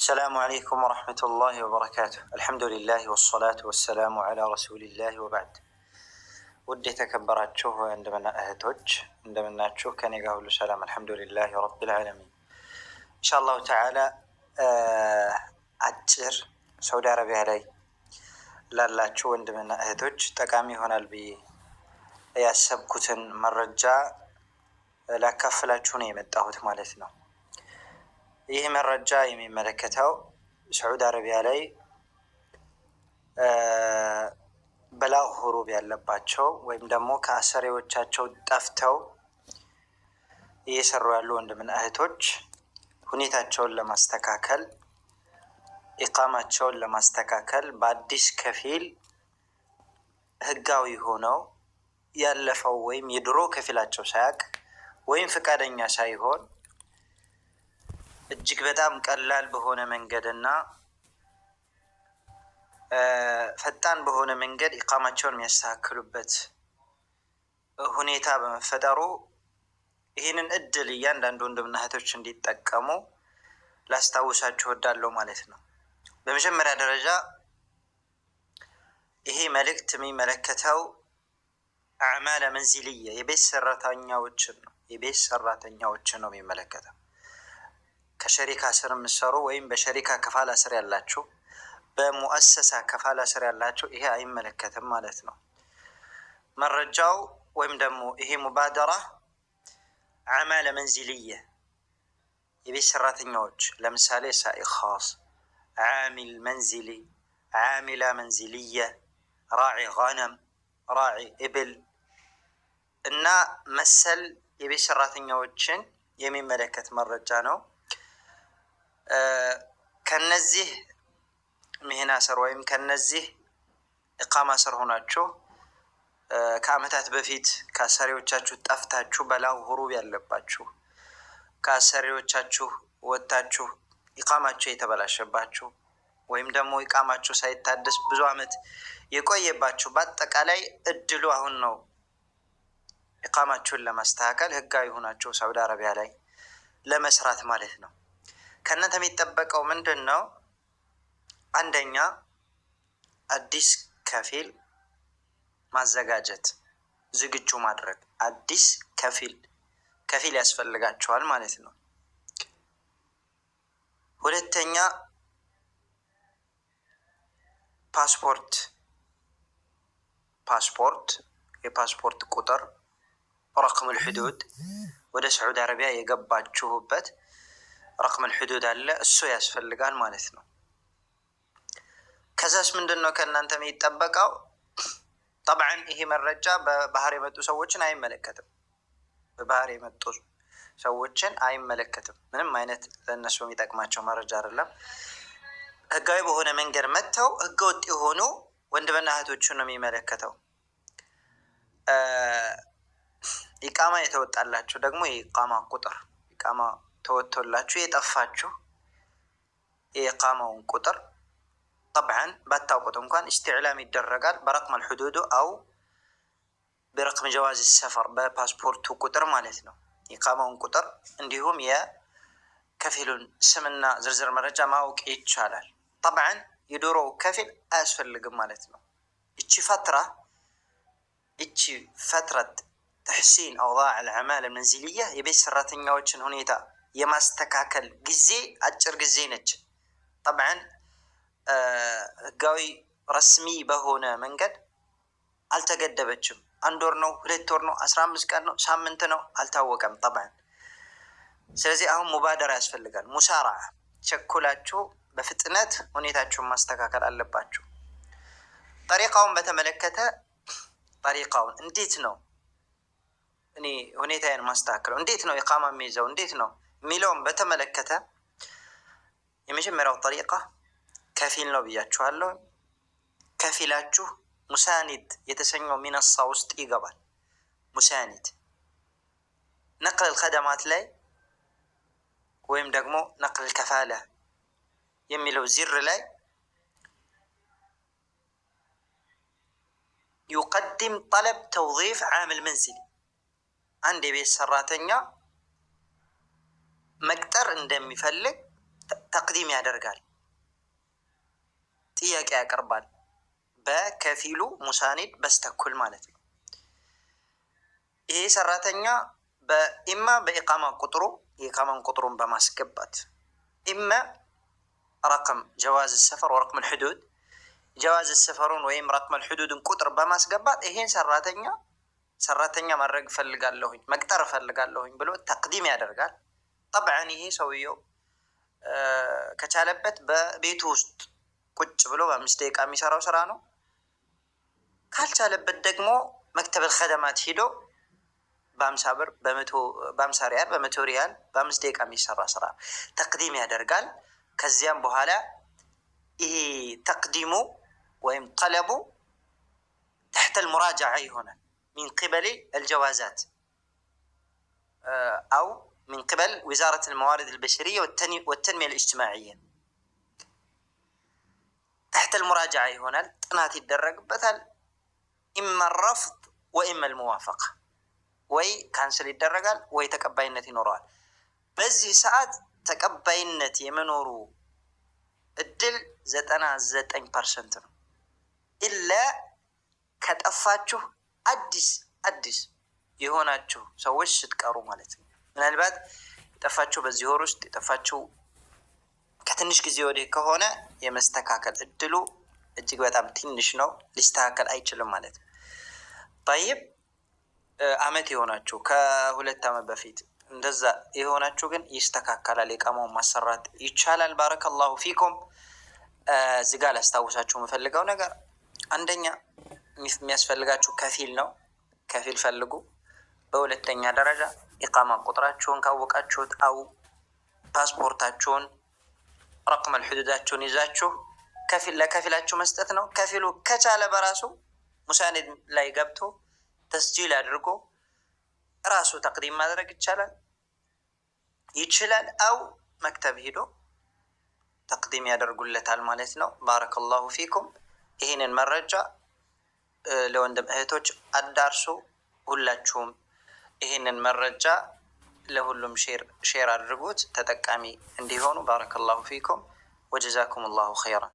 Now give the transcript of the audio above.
السلام عليكم ورحمة الله وبركاته. الحمد لله والصلاة والسلام على رسول الله وبعد. ودي تكبراتشو عندما أهتوج عندما ناتشو كان يقول سلام الحمد لله رب العالمين. إن شاء الله تعالى أجر سعودي عربية علي ላላችሁ ወንድምና እህቶች ጠቃሚ ይሆናል ብዬ ያሰብኩትን መረጃ ላካፍላችሁ ነው የመጣሁት ማለት ነው። ይህ መረጃ የሚመለከተው ሳዑዲ አረቢያ ላይ በላው ሁሩብ ያለባቸው ወይም ደግሞ ከአሰሪዎቻቸው ጠፍተው እየሰሩ ያሉ ወንድምና እህቶች ሁኔታቸውን ለማስተካከል ኢቃማቸውን ለማስተካከል በአዲስ ከፊል ህጋዊ ሆነው ያለፈው ወይም የድሮ ከፊላቸው ሳያቅ ወይም ፍቃደኛ ሳይሆን እጅግ በጣም ቀላል በሆነ መንገድና ፈጣን በሆነ መንገድ ኢቃማቸውን የሚያስተካክሉበት ሁኔታ በመፈጠሩ ይህንን እድል እያንዳንዱ ወንድምና እህቶች እንዲጠቀሙ ላስታውሳችሁ እወዳለሁ ማለት ነው። በመጀመሪያ ደረጃ ይሄ መልእክት የሚመለከተው አዕማለ መንዚልየ የቤት ሰራተኛዎችን ነው የሚመለከተው። ከሸሪካ ስር የምትሰሩ ወይም በሸሪካ ከፋላ ስር ያላችሁ፣ በሙአሰሳ ከፋላ ስር ያላችሁ ይሄ አይመለከትም ማለት ነው። መረጃው ወይም ደግሞ ይሄ ሙባደራ አዕማለ መንዚልየ የቤት ሰራተኛዎች ለምሳሌ ሳኢቅ ኻስ፣ ዓሚል መንዚሊ፣ ዓሚላ መንዚልየ፣ ራዒ ገነም፣ ራዒ ኢብል እና መሰል የቤት ሰራተኛዎችን የሚመለከት መረጃ ነው። ከነዚህ ምህና ስር ወይም ከነዚህ ኢቃማ ስር ሆናችሁ ከአመታት በፊት ከአሰሪዎቻችሁ ጠፍታችሁ በላው ሁሩብ ያለባችሁ፣ ከአሰሪዎቻችሁ ወጥታችሁ ኢቃማችሁ የተበላሸባችሁ ወይም ደግሞ ኢቃማችሁ ሳይታደስ ብዙ አመት የቆየባችሁ፣ በአጠቃላይ እድሉ አሁን ነው ኢቃማችሁን ለማስተካከል ህጋዊ ሆናችሁ ሳዑዲ አረቢያ ላይ ለመስራት ማለት ነው። ከእናንተ የሚጠበቀው ምንድን ነው? አንደኛ አዲስ ከፊል ማዘጋጀት፣ ዝግጁ ማድረግ። አዲስ ከፊል ያስፈልጋቸዋል ማለት ነው። ሁለተኛ የፓስፖርት ቁጥር ረቅሙል ሑዱድ ወደ ሳዑዲ አረቢያ የገባችሁበት ረቅሙል ሑዱድ አለ፣ እሱ ያስፈልጋል ማለት ነው። ከዛስ ምንድን ነው ከእናንተ የሚጠበቀው? ጠብዓን ይሄ መረጃ በባህር የመጡ ሰዎችን አይመለከትም። በባህር የመጡ ሰዎችን አይመለከትም። ምንም አይነት ለእነሱ የሚጠቅማቸው መረጃ አይደለም። ህጋዊ በሆነ መንገድ መጥተው ህገወጥ የሆኑ ወንድምና እህቶችን ነው የሚመለከተው። ኢቃማ የተወጣላችሁ ደግሞ የኢቃማ ቁጥር፣ ኢቃማ ተወጥቶላችሁ የጠፋችሁ የኢቃማውን ቁጥር ጠብዓን ባታውቁት እንኳን ኢስቲዕላም ይደረጋል በረቅመል ሑዱድ አው በረቅም ጀዋዝ ሰፈር፣ በፓስፖርቱ ቁጥር ማለት ነው። ኢቃማውን ቁጥር እንዲሁም የከፊሉን ስምና ዝርዝር መረጃ ማወቅ ይቻላል። ጠብዓን የዶሮው ከፊል አያስፈልግም ማለት ነው። እቺ ፈትረት ተሕሲን አውዳዕ አልአዕማል መንዚልያ የቤት ሰራተኛዎችን ሁኔታ የማስተካከል ጊዜ አጭር ጊዜ ነች። ጠብዓን ህጋዊ ረስሚ በሆነ መንገድ አልተገደበችም። 1 ወር ነው፣ 2 ወር ነው፣ 15 ቀን ነው፣ ሳምንት ነው፣ አልታወቀም ጠብዓን። ስለዚህ አሁን ሙባደራ ያስፈልጋል። ሙሳራዓ፣ ቸኩላችሁ በፍጥነት ሁኔታችሁን ማስተካከል አለባችሁ። ጠሪቃውን በተመለከተ ጠሪቃውን እንዴት ነው እኔ ሁኔታዬን ማስተካከለው፣ እንዴት ነው ኢቃማ የሚይዘው፣ እንዴት ነው የሚለውን በተመለከተ የመጀመሪያው ጠሪቃ ከፊል ነው ብያችኋለሁ። ከፊላችሁ ሙሳኒድ የተሰኘው ሚነሳ ውስጥ ይገባል። ሙሳኒድ ነቅል ከደማት ላይ ወይም ደግሞ ነቅል ከፋላ የሚለው ዚር ላይ ዩቀድም ጠለብ ተውዚፍ ዓሚል መንዚሊ፣ አንድ የቤት ሰራተኛ መቅጠር እንደሚፈልግ ተቅዲም ያደርጋል፣ ጥያቄ ያቀርባል በከፊሉ ሙሳኒድ በስተኩል ማለት ነው። ይሄ ሰራተኛ በኢማ በኢቃማ ቁጥሩ የኢቃማን ቁጥሩን በማስገባት ኢማ ረቅም ጀዋዝ ሰፈር ወረቅም ልሕዱድ ጀዋዝ ሰፈሩን ወይም ረቅም ልሕዱድን ቁጥር በማስገባት ይሄን ሰራተኛ ማድረግ እፈልጋለሁኝ መቅጠር እፈልጋለሁኝ ብሎ ተቅዲም ያደርጋል። ጠብዓን ይሄ ሰውየው ከቻለበት በቤቱ ውስጥ ቁጭ ብሎ በ5 ደቂቃ የሚሰራው ስራ ነው። ካልቻለበት ደግሞ መክተብ الخدمات ሂዶ በ50 ብር በ50 ሪያል በ100 ሪያል በ5 ደቂቃ የሚሰራ ስራ ተቅዲም ያደርጋል። ከዚያም በኋላ ይሄ ተቅዲሙ ወይም ጠለቡ تحت المراجعة ይሆናል من قبل الجوازات أو من قبل وزارة الموارد البشرية والتنمية الاجتماعية تحت المراجعة ይሆናል። ጥናት ይደረግበታል። إما الرفض وإما الموافقة ወይ ካንስል ይደረጋል ወይ ተቀባይነት ይኖረዋል። በዚህ ሰዓት ተቀባይነት የመኖሩ እድል 99% ነው። ኢላ ከጠፋችሁ አዲስ የሆናችሁ ሰዎች ስትቀሩ ማለት ነው። ምናልባት የጠፋችሁ በዚህ ወር ውስጥ የጠፋችሁ ከትንሽ ጊዜ ወዲህ ከሆነ የመስተካከል እድሉ እጅግ በጣም ትንሽ ነው፣ ሊስተካከል አይችልም ማለት ነው። طيب አመት የሆናችሁ ከ2 አመት በፊት እንደዛ የሆናችሁ ግን ይስተካከላል፣ ኢቃማውን ማሰራት ይቻላል። ባረከላሁ ፊኩም። እዚህ ጋር ላስታውሳችሁ የምፈልገው ነገር አንደኛ የሚያስፈልጋችሁ ከፊል ነው፣ ከፊል ፈልጉ። በሁለተኛ ደረጃ ኢቃማ ቁጥራችሁን ካወቃችሁት አው ፓስፖርታችሁን ረቅም الحدوداችሁን ይዛችሁ ከፊል ለከፊላችሁ መስጠት ነው። ከፊሉ ከቻለ በራሱ ሙሳኒድ ላይ ገብቶ ተስጂል አድርጎ ራሱ ተቅዲም ማድረግ ይችላል። አው መክተብ ሄዶ ተቅዲም ያደርጉለታል ማለት ነው። ባረከላሁ ፊኩም። ይህንን መረጃ ለወንድም እህቶች አዳርሱ። ሁላችሁም ይህንን መረጃ ለሁሉም ሼር አድርጉት ተጠቃሚ እንዲሆኑ። ባረከላሁ ፊኩም ወጀዛኩም ላሁ ኸይራን።